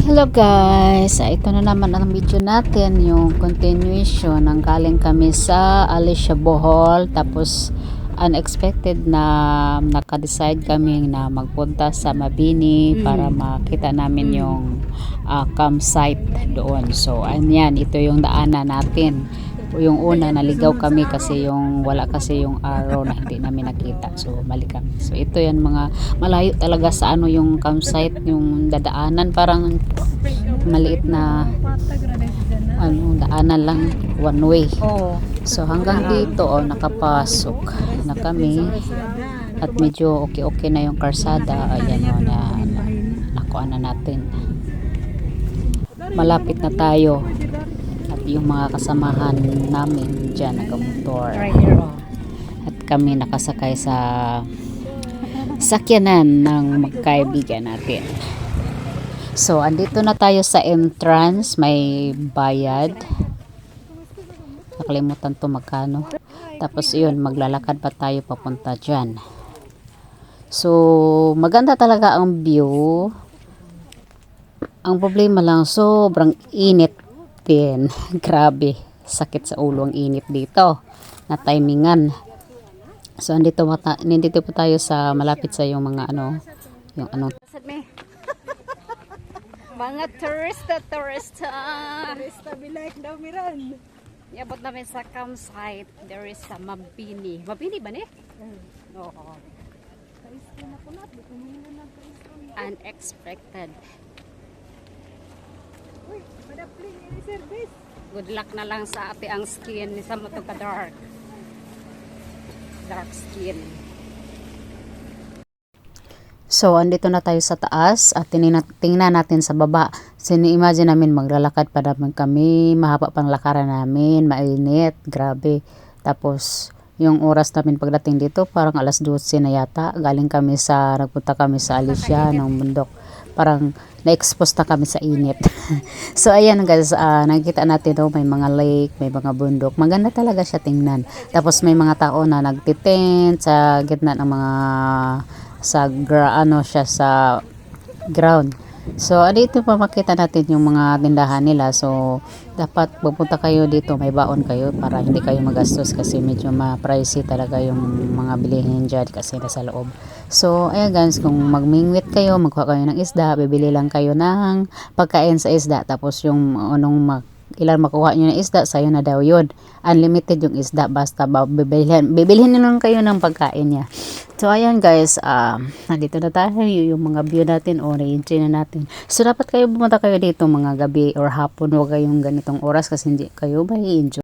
Hello guys, ito na naman ang video natin, yung continuation ng galing kami sa Alicia Bohol, tapos unexpected na naka-decide kami na magpunta sa Mabini para makita namin yung campsite doon. So ayan, ito yung daanan natin. Yung una naligaw kami kasi yung wala kasi yung araw na hindi namin nakita, so mali kami. So ito yan, mga malayo talaga sa ano yung campsite, yung dadaanan parang maliit na ano daanan lang, one way. So hanggang dito nakapasok na kami at medyo okay na yung karsada. Ayan na nakuha na natin, malapit na tayo. At yung mga kasamahan namin dyan nakamotor, at kami nakasakay sa sakyanan ng magkaibigan natin. So andito na tayo sa entrance, may bayad, nakalimutan to magkano. Tapos yun, maglalakad pa tayo papunta dyan. So maganda talaga ang view. Ang problema lang, sobrang init din. Grabe, sakit sa ulo ang init dito na timingan. So nandito po tayo sa malapit sa yung mga yung mga turista Bilaik daw miran. iabot namin sa campsite. There is sa Mabini ba ni? Oo. Unexpected. Uy, madapling ini service. Good luck na lang sa ate ang skin ni sa mato ka dark skin. So andito na tayo sa taas at tingnan natin sa baba. Sini-imagine namin maglalakad pa naman kami, mahaba pang lakaran namin, mainit, grabe. Tapos yung oras namin pagdating dito parang alas 12 na yata. Nagpunta kami sa Alicia ng bundok. Parang na-expose na kami sa init. So ayan guys, nakikita natin may mga lake, may mga bundok. Maganda talaga siya tingnan. Tapos may mga tao na nagtitent sa gitna ng mga sa ground. So dito pa makita natin yung mga tindahan nila. So dapat pupunta kayo dito, may baon kayo para hindi kayo magastos kasi medyo ma-pricey talaga yung mga bilihin dyan kasi nasa loob. So ayan guys, kung magmingwit kayo, magkuha kayo ng isda, bibili lang kayo ng pagkain sa isda, tapos yung ilan makuha nyo ng isda, sayo na daw yun. Unlimited yung isda, basta bibilhin nyo lang kayo ng pagkain niya. So ayan guys, nandito na tayo, yung mga view natin, na-enjoy na natin. So dapat kayo bumunta kayo dito mga gabi or hapon, huwag kayong ganitong oras kasi hindi kayo may enjoy.